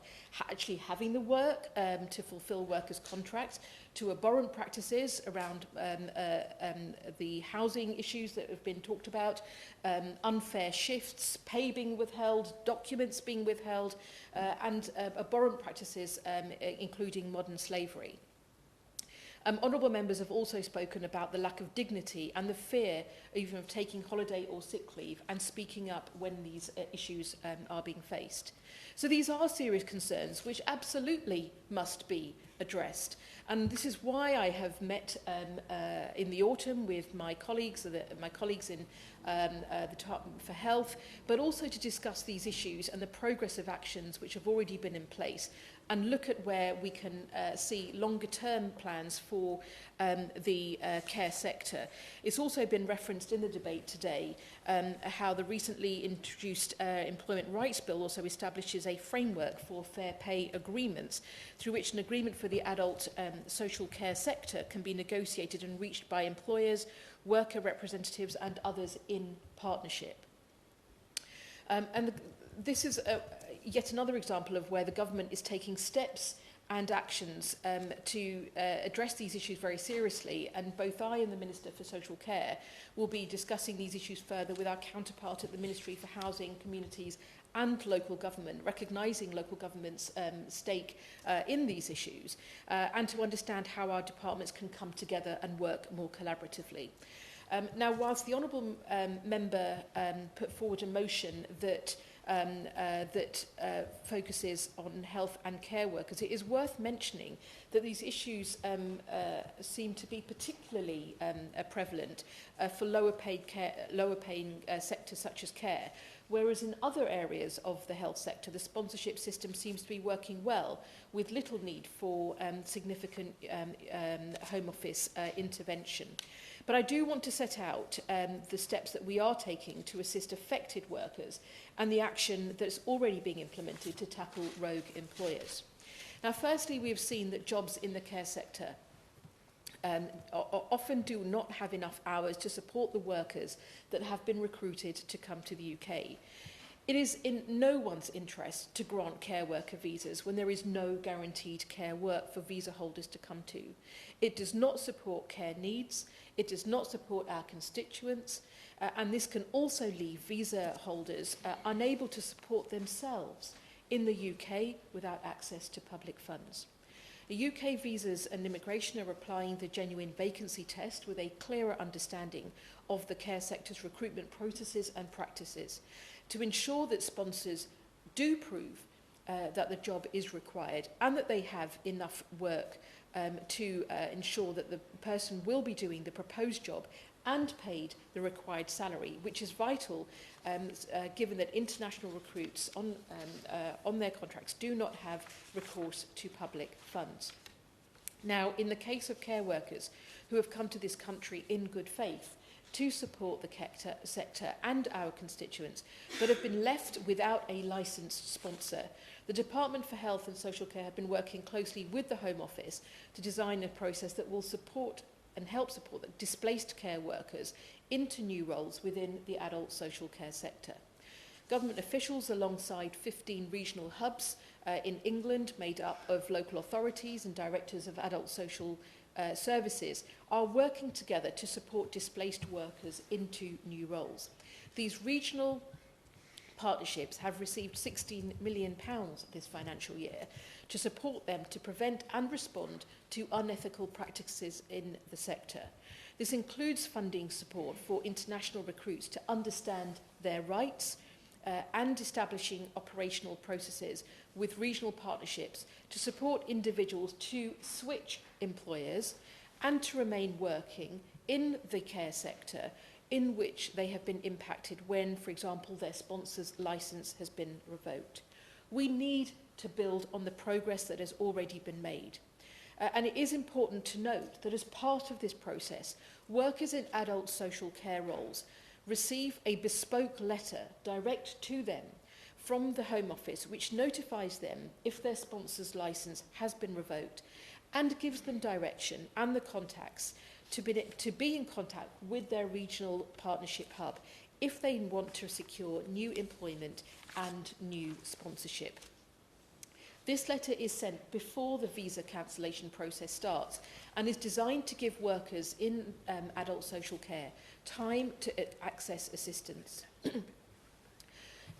actually having the work to fulfil workers' contracts, to abhorrent practices around the housing issues that have been talked about, unfair shifts, pay being withheld, documents being withheld, and abhorrent practices including modern slavery. Honourable members have also spoken about the lack of dignity and the fear even of taking holiday or sick leave and speaking up when these issues are being faced. So these are serious concerns which absolutely must be addressed. And this is why I have met in the autumn with my colleagues in the Department for Health, but also to discuss these issues and the progress of actions which have already been in place, and look at where we can see longer-term plans for the care sector. It's also been referenced in the debate today how the recently introduced Employment Rights Bill also establishes a framework for fair pay agreements, through which an agreement for the adult social care sector can be negotiated and reached by employers, worker representatives and others in partnership. This is yet another example of where the government is taking steps and actions to address these issues very seriously, and both I and the Minister for Social Care will be discussing these issues further with our counterpart at the Ministry for Housing, Communities and Local Government, recognising local government's stake in these issues, and to understand how our departments can come together and work more collaboratively. Now, whilst the Honourable Member put forward a motion that focuses on health and care workers, it is worth mentioning that these issues seem to be particularly prevalent for lower-paying sectors such as care, whereas in other areas of the health sector, the sponsorship system seems to be working well, with little need for significant Home Office intervention. But I do want to set out the steps that we are taking to assist affected workers and the action that's already being implemented to tackle rogue employers. Now, firstly, we have seen that jobs in the care sector often do not have enough hours to support the workers that have been recruited to come to the UK. It is in no one's interest to grant care worker visas when there is no guaranteed care work for visa holders to come to. It does not support care needs, it does not support our constituents, and this can also leave visa holders unable to support themselves in the UK without access to public funds. The UK Visas and Immigration are applying the genuine vacancy test with a clearer understanding of the care sector's recruitment processes and practices to ensure that sponsors do prove that the job is required and that they have enough work to ensure that the person will be doing the proposed job and paid the required salary, which is vital given that international recruits on their contracts do not have recourse to public funds. Now, in the case of care workers who have come to this country in good faith to support the sector and our constituents, but have been left without a licensed sponsor, the Department for Health and Social Care have been working closely with the Home Office to design a process that will support and help support the displaced care workers into new roles within the adult social care sector. Government officials, alongside 15 regional hubs in England made up of local authorities and directors of adult social services, are working together to support displaced workers into new roles. These regional partnerships have received £16 million this financial year to support them to prevent and respond to unethical practices in the sector. This includes funding support for international recruits to understand their rights and establishing operational processes with regional partnerships to support individuals to switch employers and to remain working in the care sector in which they have been impacted when, for example, their sponsor's licence has been revoked. We need to build on the progress that has already been made. And it is important to note that as part of this process, workers in adult social care roles receive a bespoke letter direct to them from the Home Office which notifies them if their sponsor's licence has been revoked and gives them direction and the contacts to be in contact with their regional partnership hub if they want to secure new employment and new sponsorship. This letter is sent before the visa cancellation process starts and is designed to give workers in adult social care time to access assistance.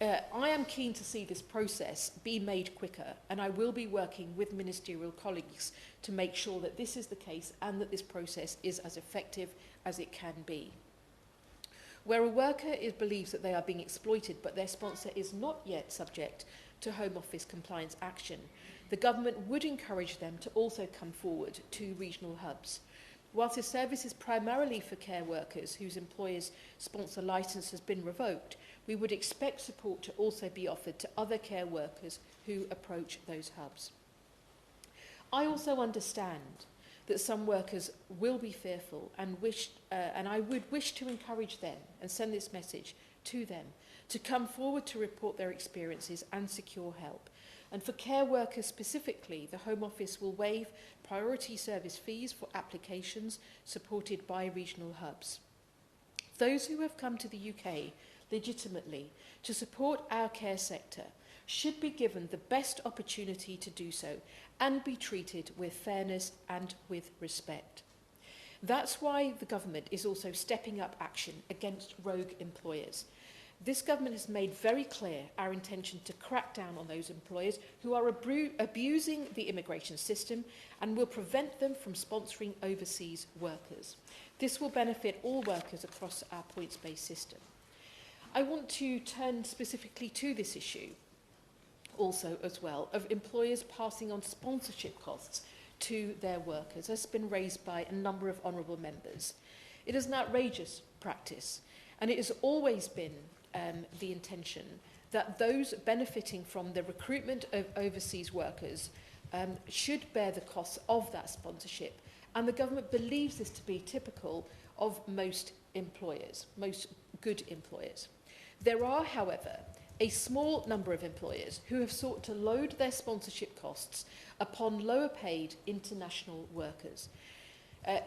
I am keen to see this process be made quicker, and I will be working with ministerial colleagues to make sure that this is the case and that this process is as effective as it can be. Where a worker believes that they are being exploited but their sponsor is not yet subject to Home Office compliance action, the government would encourage them to also come forward to regional hubs. Whilst this service is primarily for care workers whose employer's sponsor licence has been revoked, we would expect support to also be offered to other care workers who approach those hubs. I also understand that some workers will be fearful and I would wish to encourage them and send this message to them to come forward to report their experiences and secure help. And for care workers specifically, the Home Office will waive priority service fees for applications supported by regional hubs. Those who have come to the UK legitimately to support our care sector should be given the best opportunity to do so and be treated with fairness and with respect. That's why the government is also stepping up action against rogue employers. This government has made very clear our intention to crack down on those employers who are abusing the immigration system and will prevent them from sponsoring overseas workers. This will benefit all workers across our points-based system. I want to turn specifically to this issue also as well of employers passing on sponsorship costs to their workers, as has been raised by a number of honourable members. It is an outrageous practice, and it has always been the intention that those benefiting from the recruitment of overseas workers should bear the costs of that sponsorship, and the government believes this to be typical of most employers, most good employers. There are, however, a small number of employers who have sought to load their sponsorship costs upon lower paid international workers.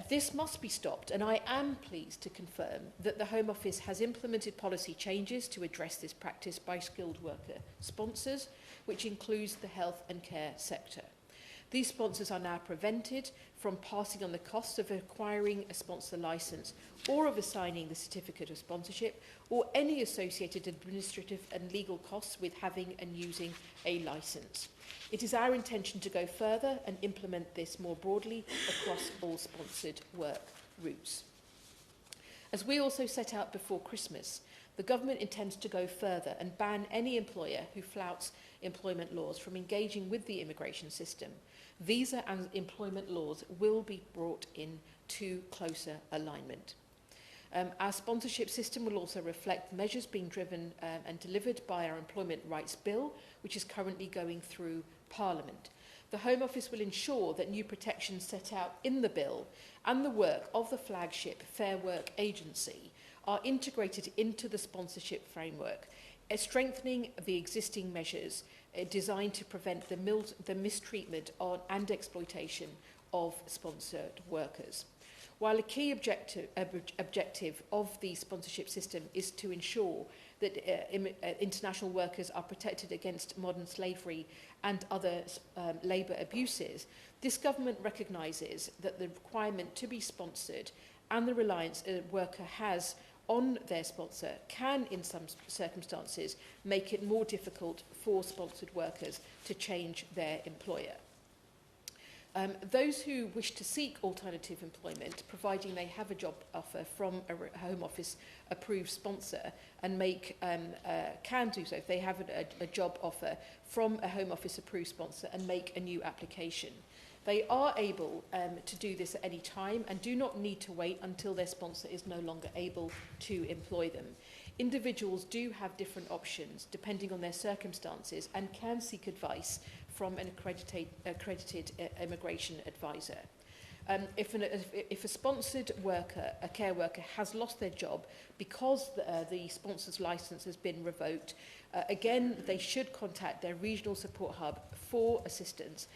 This must be stopped, and I am pleased to confirm that the Home Office has implemented policy changes to address this practice by skilled worker sponsors, which includes the health and care sector. These sponsors are now prevented from passing on the costs of acquiring a sponsor licence or of assigning the certificate of sponsorship or any associated administrative and legal costs with having and using a licence. It is our intention to go further and implement this more broadly across all sponsored work routes. As we also set out before Christmas, the government intends to go further and ban any employer who flouts employment laws from engaging with the immigration system. Visa and employment laws will be brought into closer alignment. Our sponsorship system will also reflect measures being driven and delivered by our Employment Rights Bill, which is currently going through Parliament. The Home Office will ensure that new protections set out in the bill and the work of the flagship Fair Work Agency are integrated into the sponsorship framework, strengthening the existing measures designed to prevent the mistreatment and exploitation of sponsored workers. While a key objective of the sponsorship system is to ensure that international workers are protected against modern slavery and other labour abuses, this government recognises that the requirement to be sponsored and the reliance a worker has on their sponsor can, in some circumstances, make it more difficult for sponsored workers to change their employer. Those who wish to seek alternative employment, providing they have a job offer from a Home Office approved sponsor, and can do so if they have a job offer from a Home Office approved sponsor and make a new application. They are able to do this at any time and do not need to wait until their sponsor is no longer able to employ them. Individuals do have different options depending on their circumstances and can seek advice from an accredited immigration advisor. If a sponsored worker, a care worker, has lost their job because the sponsor's licence has been revoked, again, they should contact their regional support hub for assistance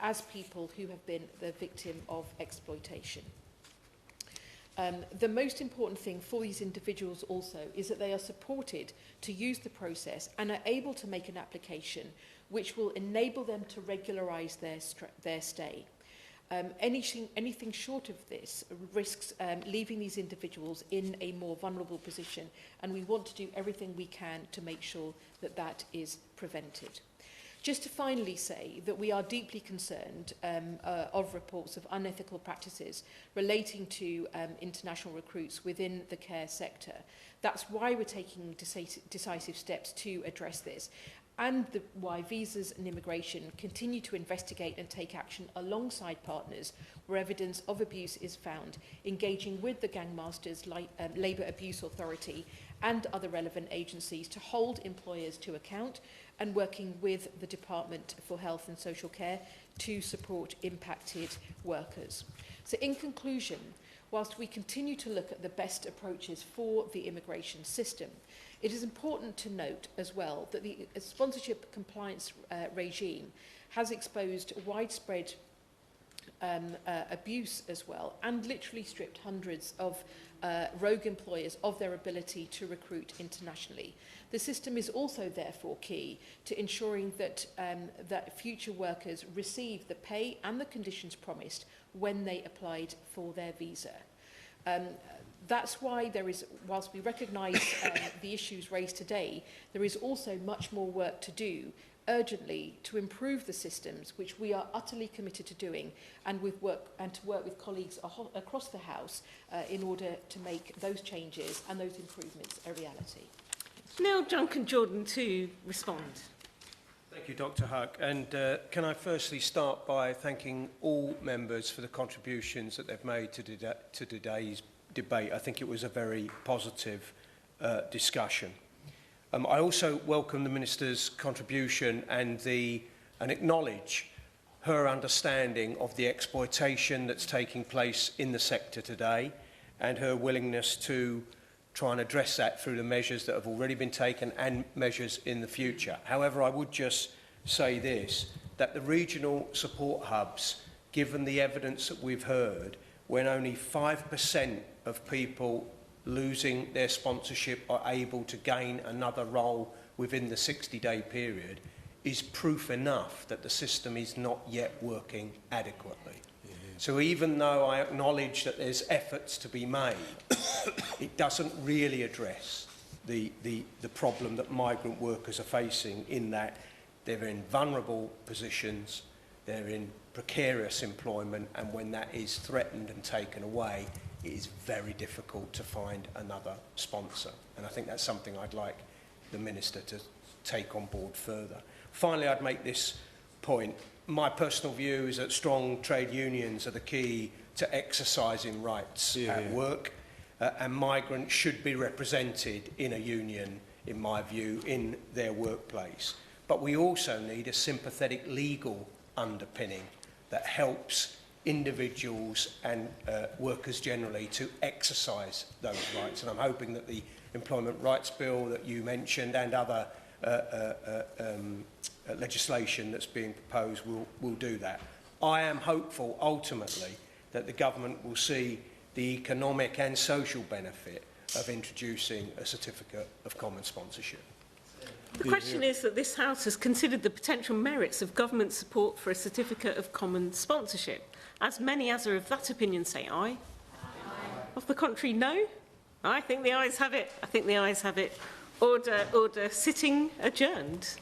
as people who have been the victim of exploitation. The most important thing for these individuals also is that they are supported to use the process and are able to make an application which will enable them to regularise their stay. Anything short of this risks leaving these individuals in a more vulnerable position, and we want to do everything we can to make sure that that is prevented. Just to finally say that we are deeply concerned of reports of unethical practices relating to international recruits within the care sector. That's why we're taking decisive steps to address this, and why Visas and Immigration continue to investigate and take action alongside partners where evidence of abuse is found, engaging with the Gangmasters, Labour Abuse Authority and other relevant agencies to hold employers to account, and working with the Department for Health and Social Care to support impacted workers. So in conclusion, whilst we continue to look at the best approaches for the immigration system, it is important to note as well that the sponsorship compliance regime has exposed widespread abuse as well, and literally stripped hundreds of rogue employers of their ability to recruit internationally. The system is also therefore key to ensuring that, that future workers receive the pay and the conditions promised when they applied for their visa. That's why there is, whilst we recognise the issues raised today, there is also much more work to do urgently to improve the systems, which we are utterly committed to doing, and to work with colleagues across the House in order to make those changes and those improvements a reality. Neil Duncan-Jordan to respond. Thank you, Dr. HoC. And can I firstly start by thanking all members for the contributions that they've made to today's debate. I think it was a very positive discussion. I also welcome the Minister's contribution and acknowledge her understanding of the exploitation that's taking place in the sector today, and her willingness to try and address that through the measures that have already been taken and measures in the future. However, I would just say this, that the regional support hubs, given the evidence that we've heard, when only 5% of people losing their sponsorship are able to gain another role within the 60-day period, is proof enough that the system is not yet working adequately. So even though I acknowledge that there's efforts to be made, it doesn't really address the problem that migrant workers are facing, in that they're in vulnerable positions, they're in precarious employment, and when that is threatened and taken away, it is very difficult to find another sponsor. And I think that's something I'd like the Minister to take on board further. Finally, I'd make this point. My personal view is that strong trade unions are the key to exercising rights at work, and migrants should be represented in a union, in my view, in their workplace. But we also need a sympathetic legal underpinning that helps individuals and workers generally to exercise those rights. And I'm hoping that the Employment Rights Bill that you mentioned and other legislation that's being proposed will do that. I am hopeful ultimately that the government will see the economic and social benefit of introducing a certificate of common sponsorship. The question is that this House has considered the potential merits of government support for a certificate of common sponsorship. As many as are of that opinion say aye. Of the contrary, no. I think the ayes have it. I think the ayes have it. Order, order. Sitting adjourned.